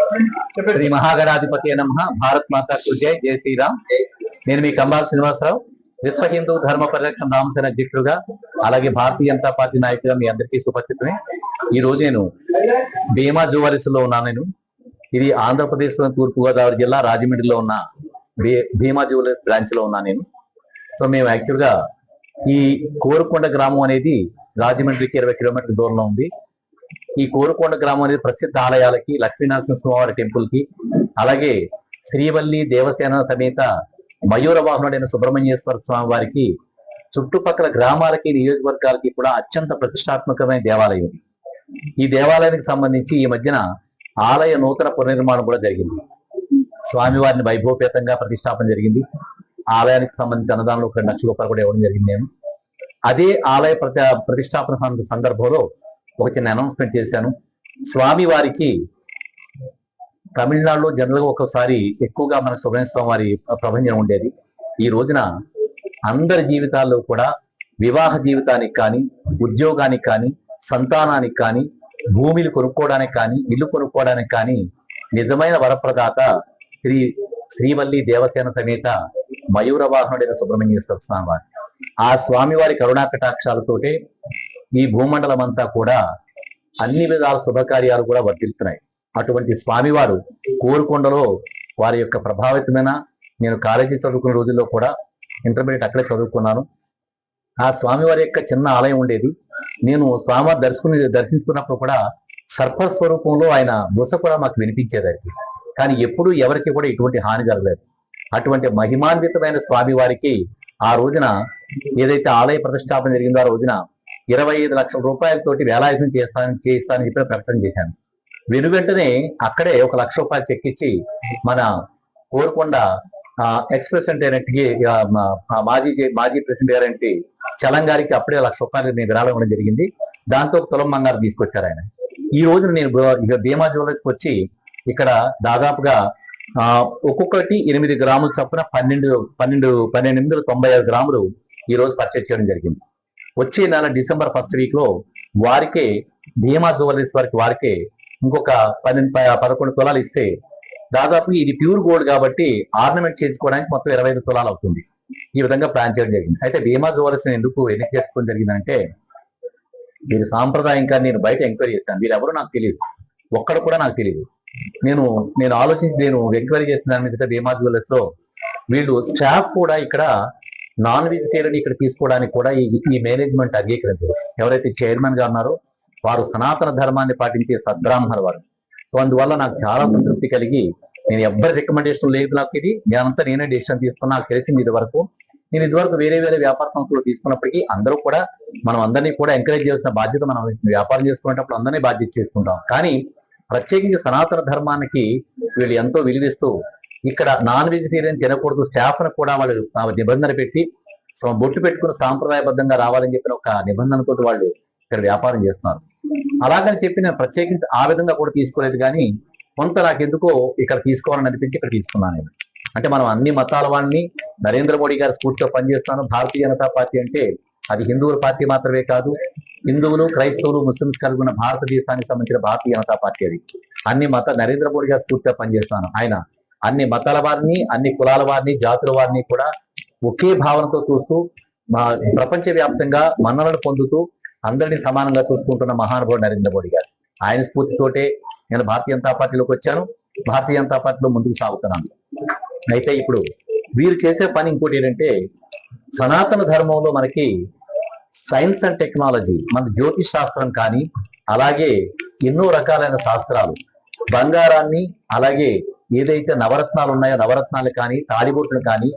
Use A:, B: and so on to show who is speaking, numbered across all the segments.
A: శ్రీ మహాగణాధిపతి నమః. భారత్ మాతా కీ జై. జై శ్రీరామ్. నేను మీ కంబాల శ్రీనివాసరావు, విశ్వ హిందూ ధర్మ పరిరక్షణ రామసేన అధ్యక్షుడుగా, అలాగే భారతీయ జనతా పార్టీ నాయకుడిగా మీ అందరికీ సుపరిచితమే. ఈ రోజు నేను భీమా జ్యువెలర్స్ లో ఉన్నాను. ఇది ఆంధ్రప్రదేశ్ లోని తూర్పు గోదావరి జిల్లా రాజమండ్రిలో ఉన్న భీమా జ్యువెలర్స్ బ్రాంచ్ లో ఉన్నాను నేను. సో మేము యాక్చువల్ గా ఈ కోరుకొండ గ్రామం అనేది రాజమండ్రికి 20 కిలోమీటర్ల దూరంలో ఉంది. ఈ కోరుకొండ గ్రామం అనేది ప్రసిద్ధ ఆలయాలకి, లక్ష్మీనరసింహస్వామి టెంపుల్ కి, అలాగే శ్రీవల్లి దేవసేన సమేత మయూర వాహనుడైన సుబ్రహ్మణ్యేశ్వర స్వామి వారికి, చుట్టుపక్కల గ్రామాలకి, నియోజకవర్గాలకి కూడా అత్యంత ప్రతిష్టాత్మకమైన దేవాలయం. ఈ దేవాలయానికి సంబంధించి ఈ మధ్యన ఆలయ నూతన పునర్నిర్మాణం కూడా జరిగింది. స్వామివారిని వైభవపేతంగా ప్రతిష్టాపన జరిగింది. ఆలయానికి సంబంధించి అన్నదానంలో 2 లక్షల రూపాయలు కూడా ఇవ్వడం జరిగింది. నేను అదే ఆలయ ప్రతిష్టాపన సందర్భంలో ఒక చిన్న అనౌన్స్మెంట్ చేశాను. స్వామి వారికి తమిళనాడులో జనరల్ గా ఒకసారి ఎక్కువగా మన సుబ్రహ్మణ్య స్వామి వారి ప్రభంజనం ఉండేది. ఈ రోజున అందరి జీవితాల్లో కూడా వివాహ జీవితానికి కానీ, ఉద్యోగానికి కానీ, సంతానానికి కానీ, భూమిని కొనుక్కోవడానికి కానీ, ఇల్లు కొనుక్కోవడానికి కానీ నిజమైన వరప్రదాత శ్రీవల్లి దేవసేన సమేత మయూర వాహనుడైన సుబ్రహ్మణ్యేశ్వర స్వామి వారి. ఆ స్వామివారి కరుణా కటాక్షాలతోటే ఈ భూమండలం అంతా కూడా అన్ని విధాల శుభకార్యాలు కూడా వర్తిస్తున్నాయి. అటువంటి స్వామివారు కోరుకొండలో వారి యొక్క ప్రభావితమైన, నేను కాలేజీ చదువుకున్న రోజుల్లో కూడా ఇంటర్మీడియట్ అక్కడే చదువుకున్నాను. ఆ స్వామివారి యొక్క చిన్న ఆలయం ఉండేది. నేను స్వామివారి దర్శించుకున్నప్పుడు కూడా సర్పస్వరూపంలో ఆయన బుస కూడా మాకు వినిపించేదానికి, కానీ ఎప్పుడు ఎవరికి కూడా ఎటువంటి హాని జరగలేదు. అటువంటి మహిమాన్వితమైన స్వామివారికి ఆ రోజున ఏదైతే ఆలయ ప్రతిష్టాపన జరిగిందో ఆ రోజున 25 లక్షల రూపాయలతోటి వేలాయుధం చేస్తానని చెప్పి ప్రకటన చేశాను. వెంటనే అక్కడే 1 లక్ష రూపాయలు చెక్ ఇచ్చి మన కోరుకొండ ఎక్స్ప్రెస్ అయినట్టుకి మాజీ ప్రెసిడెంట్ గారంటే చలం గారికి అప్పుడే 1 లక్ష రూపాయలు నేను విరాళం ఇవ్వడం జరిగింది. దాంతో తులం బంగారు తీసుకొచ్చారు ఆయన. ఈ రోజున నేను భీమా జ్యువెలర్స్కి వచ్చి ఇక్కడ దాదాపుగా ఒక్కొక్కటి 8 గ్రాములు చొప్పున 12,895 గ్రాములు ఈ రోజు పర్చేజ్ చేయడం జరిగింది. వచ్చే నెల డిసెంబర్ 1st వీక్ లో వారికే భీమా జ్యువెలర్స్ వారికే ఇంకొక 11 తులాలు ఇస్తే, దాదాపు ఇది ప్యూర్ గోల్డ్ కాబట్టి ఆర్నమెంట్ చేయించుకోవడానికి మొత్తం 25 తులాలు అవుతుంది. ఈ విధంగా ప్లాన్ చేయడం జరిగింది. అయితే భీమా జ్యువెలర్స్ ఎందుకు చేసుకోవడం జరిగిందంటే, వీరి సాంప్రదాయంగా నేను బయట ఎంక్వైరీ చేశాను. వీరెవరో నాకు తెలియదు, ఒక్కడు కూడా నాకు తెలియదు. నేను ఆలోచించి నేను ఎంక్వైరీ చేస్తున్నాను మీద భీమా జ్యువెలర్స్ లో వీళ్ళు స్టాఫ్ కూడా ఇక్కడ నాన్ వెజిటేరియన్ ఇక్కడ తీసుకోవడానికి కూడా ఈ మేనేజ్మెంట్ అంగీకరించారు. ఎవరైతే చైర్మన్ గా ఉన్నారో వారు సనాతన ధర్మాన్ని పాటించే సద్బ్రాహ్మణులు వారు. సో అందువల్ల నాకు చాలా సంతృప్తి కలిగి, నేను ఎవ్వరి రికమెండేషన్ లేదు నాకు, ఇది నేనంతా నేనే డెసిషన్ తీసుకున్నా. నాకు తెలిసింది ఇదివరకు, నేను ఇదివరకు వేరే వ్యాపార సంస్థలు తీసుకున్నప్పటికీ అందరూ కూడా మనం అందరినీ కూడా ఎంకరేజ్ చేసిన బాధ్యత, మనం వ్యాపారం చేసుకునేటప్పుడు అందరినీ బాధ్యత చేసుకుంటాం. కానీ ప్రత్యేకించి సనాతన ధర్మానికి వీళ్ళు ఎంతో విలువిస్తూ ఇక్కడ నాన్ వెజిటేరియన్ తినకూడదు, స్టాఫ్ ను కూడా వాళ్ళు నిబంధన పెట్టి బొట్టు పెట్టుకుని సాంప్రదాయబద్ధంగా రావాలని చెప్పిన ఒక నిబంధనతో వాళ్ళు ఇక్కడ వ్యాపారం చేస్తున్నారు. అలాగని చెప్పి నేను ప్రత్యేకించి ఆ విధంగా కూడా తీసుకోలేదు, కానీ కొంత నాకెందుకో ఇక్కడ తీసుకోవాలని అనిపించి ఇక్కడ తీసుకున్నాను. అంటే మనం అన్ని మతాల వాడిని, నరేంద్ర మోడీ గారు స్ఫూర్తితో పనిచేస్తున్నాను. భారతీయ జనతా పార్టీ అంటే అది హిందువుల పార్టీ మాత్రమే కాదు, హిందువులు, క్రైస్తవులు, ముస్లింస్ కలిగి ఉన్న భారతదేశానికి సంబంధించిన భారతీయ జనతా పార్టీ అది. అన్ని నరేంద్ర మోడీ గారు స్ఫూర్తిగా పనిచేస్తాను. ఆయన అన్ని మతాల వారిని, అన్ని కులాల వారిని, జాతుల వారిని కూడా ఒకే భావనతో చూస్తూ ప్రపంచవ్యాప్తంగా మన్ననలు పొందుతూ అందరినీ సమానంగా చూసుకుంటున్న మహానుభావుడు నరేంద్ర మోడీ గారు. ఆయన స్ఫూర్తితోటే నేను భారతీయ జనతా పార్టీలోకి వచ్చాను. భారతీయ జనతా పార్టీలో ముందుకు సాగుతున్నాను. అయితే ఇప్పుడు వీరు చేసే పని ఇంకోటి ఏంటంటే, సనాతన ధర్మంలో మనకి సైన్స్ అండ్ టెక్నాలజీ, మన జ్యోతిష్ శాస్త్రం కానీ, అలాగే ఎన్నో రకాలైన శాస్త్రాలు, బంగారాన్ని, అలాగే ఏదైతే నవరత్నాలు ఉన్నాయో నవరత్నాలు కానీ, తాడిబొట్లు కానీ,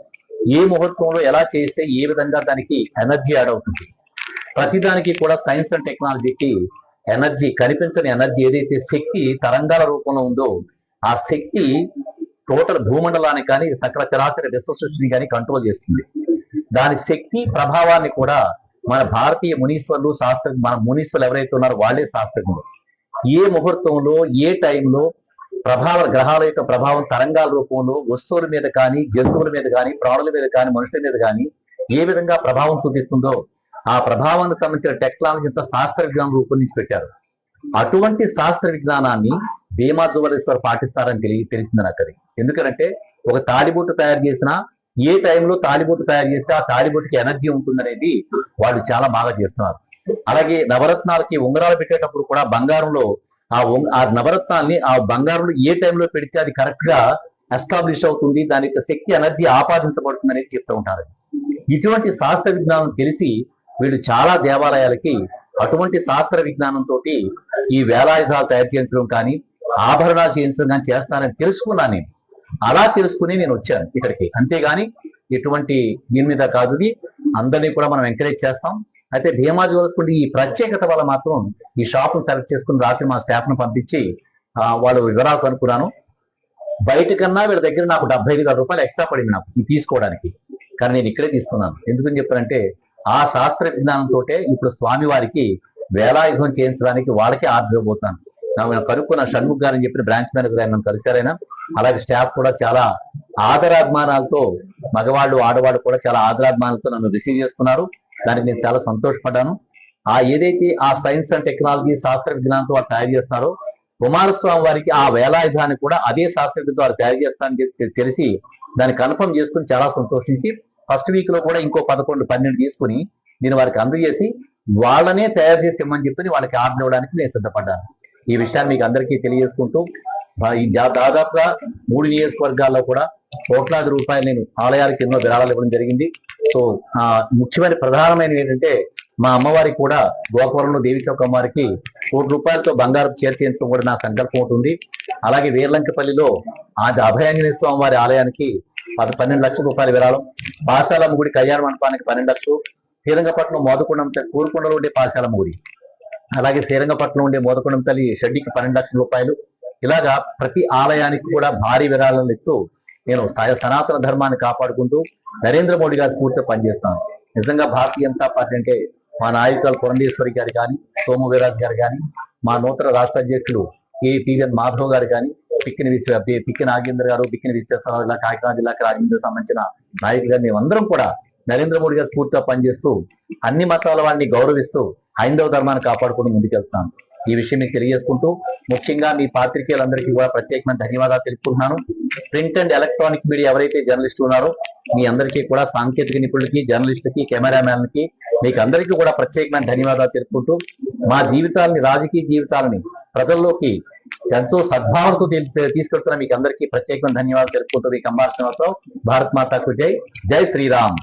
A: ఏ ముహూర్తంలో ఎలా చేస్తే ఏ విధంగా దానికి ఎనర్జీ యాడ్ అవుతుంది, ప్రతిదానికి కూడా సైన్స్ అండ్ టెక్నాలజీకి ఎనర్జీ, కనిపించని ఎనర్జీ, ఏదైతే శక్తి తరంగాల రూపంలో ఉందో ఆ శక్తి టోటల్ భూమండలాన్ని కానీ, సకల చరాచర విశ్వ సృష్టిని కానీ కంట్రోల్ చేస్తుంది. దాని శక్తి ప్రభావాన్ని కూడా మన భారతీయ మునీశ్వరులు, మన మునీశ్వరులు ఎవరైతే ఉన్నారో వాళ్ళే శాస్త్రజ్ఞులు. ఏ ముహూర్తంలో, ఏ టైంలో గ్రహాల యొక్క ప్రభావం తరంగాల రూపంలో వస్తువుల మీద కానీ, జంతువుల మీద కానీ, ప్రాణుల మీద కానీ, మనుషుల మీద కానీ ఏ విధంగా ప్రభావం చూపిస్తుందో ఆ ప్రభావానికి సంబంధించిన టెక్నాలజీ శాస్త్ర విజ్ఞానం రూపొందించి పెట్టారు. అటువంటి శాస్త్ర విజ్ఞానాన్ని భీమా జ్యువెలర్స్ వారు పాటిస్తారని తెలిసింది నాకు అది. ఎందుకంటే ఒక తాడిబొట్టు తయారు చేసినా ఏ టైంలో తాడిబొట్టు తయారు చేస్తే ఆ తాడిబొట్టుకి ఎనర్జీ ఉంటుందనేది వాళ్ళు చాలా బాగా చేస్తున్నారు. అలాగే నవరత్నాలకి ఉంగరాలు పెట్టేటప్పుడు కూడా బంగారంలో ఆ నవరత్నాల్ని ఆ బంగారంలో ఏ టైంలో పెడితే అది కరెక్ట్ గా ఎస్టాబ్లిష్ అవుతుంది, దాని యొక్క శక్తి ఎనర్జీ ఆపాదించబడుతుంది అనేది చెప్తూ ఉంటారు. ఇటువంటి శాస్త్ర విజ్ఞానం తెలిసి వీళ్ళు చాలా దేవాలయాలకి అటువంటి శాస్త్ర విజ్ఞానంతో ఈ వేలాయుధాలు తయారు చేయించడం కానీ ఆభరణాలు చేయించడం కానీ చేస్తానని తెలుసుకున్నాను నేను. అలా తెలుసుకుని నేను వచ్చాను ఇక్కడికి. అంతేగాని ఎటువంటి దీని మీద కాదు. అందరినీ కూడా మనం ఎంకరేజ్ చేస్తాం. అయితే భీమా జ్యువెలర్స్ ఈ ప్రత్యేకత వల్ల మాత్రం ఈ షాప్ సెలెక్ట్ చేసుకుని రాత్రి మా స్టాఫ్ ను పంపించి వాళ్ళు వివరాలు కనుక్కున్నాను. బయట కన్నా వీళ్ళ దగ్గర నాకు 75,000 రూపాయలు ఎక్స్ట్రా పడింది నాకు ఇది తీసుకోవడానికి. కానీ నేను ఇక్కడే తీసుకున్నాను. ఎందుకని చెప్పారంటే ఆ శాస్త్ర విజ్ఞానంతో ఇప్పుడు స్వామి వారికి వేలాయుధం చేయించడానికి వాళ్ళకే ఆర్డర్ ఇవ్వబోతాను. నేను కనుక్కున్న షణ్ముఖ్ గారు అని చెప్పిన బ్రాంచ్ మేనేజర్ ఆయన నన్ను కలిశారైనా. అలాగే స్టాఫ్ కూడా చాలా ఆదరాభిమానాలతో, మగవాళ్ళు ఆడవాళ్ళు కూడా చాలా ఆదరాభిమానాలతో నన్ను రిసీవ్ చేసుకున్నారు. దానికి నేను చాలా సంతోషపడ్డాను. ఏదైతే ఆ సైన్స్ అండ్ టెక్నాలజీ శాస్త్ర విజ్ఞానంతో వాళ్ళు తయారు చేస్తున్నారో కుమారస్వామి వారికి ఆ వేలాయుధాన్ని కూడా అదే శాస్త్ర విజ్ఞానం వారు తయారు చేస్తారని తెలిసి దాన్ని కన్ఫర్మ్ చేసుకుని చాలా సంతోషించి ఫస్ట్ వీక్ లో కూడా ఇంకో 11-12 తీసుకుని నేను వారికి అందజేసి వాళ్ళనే తయారు చేసి ఇమ్మని చెప్పి వాళ్ళకి ఆర్డర్ ఇవ్వడానికి నేను సిద్ధపడ్డాను. ఈ విషయాన్ని మీకు అందరికీ తెలియజేసుకుంటూ దాదాపుగా 3 నియోజకవర్గాల్లో కూడా కోట్లాది రూపాయలు నేను ఆలయాలకు ఎన్నో విరాళాలు ఇవ్వడం జరిగింది. సో ముఖ్యమైన ప్రధానమైనవి ఏంటంటే మా అమ్మవారికి కూడా గోకవరంలో దేవి చౌక అమ్మవారికి ₹1,00,00,000తో బంగారం చేర్చేయించడం కూడా నా సంకల్పం ఉంటుంది. అలాగే వీర్లంకపల్లిలో అభయాంజనేయ స్వామి వారి ఆలయానికి 12 లక్షల రూపాయల విరాళం, పాశాలమ్మ గుడి కళ్యాణ మండపానికి 12 లక్షలు, శ్రీరంగపట్నం మోదకొండం కూరుకొండలో ఉండే పాశాలమ్మ గుడి, అలాగే శ్రీరంగపట్నం ఉండే మోదకొండం తల్లి షెడ్డికి 12 లక్షల రూపాయలు. ఇలాగా ప్రతి ఆలయానికి కూడా భారీ విరాళాలను ఇస్తూ నేను సనాతన ధర్మాన్ని కాపాడుకుంటూ నరేంద్ర మోడీ గారి స్ఫూర్తితో పనిచేస్తాను. నిజంగా భారతీయ జనతా పార్టీ అంటే మా నాయకులు పురంధేశ్వరి గారు కానీ, సోము వీరాజ్ గారు కానీ, మా నూతన రాష్ట్ర అధ్యక్షులు పివిఎన్ మాధవ్ గారు కానీ, పిక్కి నాగేంద్ర గారు, పిక్కిన విశ్వేశ్వరరావు ఇలా కాకినాడ జిల్లాకి రాజేంద్ర సంబంధించిన నాయకులు గారు మేమందరం కూడా నరేంద్ర మోడీ గారి స్ఫూర్తితో పనిచేస్తూ అన్ని మతాల వారిని గౌరవిస్తూ హైందవ ధర్మాన్ని కాపాడుకుంటూ ముందుకెళ్తున్నాను. ఈ విషయం మీకు తెలియజేసుకుంటూ ముఖ్యంగా మీ పాత్రికేయులందరికీ కూడా ప్రత్యేకమైన ధన్యవాదాలు తెలుపుకుంటున్నాను. ప్రింట్ అండ్ ఎలక్ట్రానిక్ మీడియా ఎవరైతే జర్నలిస్టులు ఉన్నారో మీ అందరికీ కూడా, సాంకేతిక నిపుణులకి, జర్నలిస్టులకి, కెమెరామ్యాన్లకి మీకు అందరికీ కూడా ప్రత్యేకమైన ధన్యవాదాలు తెలుపుకుంటూ మా జీవితాలని, రాజకీయ జీవితాలని ప్రజల్లోకి ఎంతో సద్భావనతో తీసుకెళ్తున్న మీకు అందరికీ ప్రత్యేకమైన ధన్యవాదాలు తెలుపుకుంటూ మీ కంబార్ శ్రీనివాసరావు. భారత్ మాతాకు జై. జై శ్రీరామ్.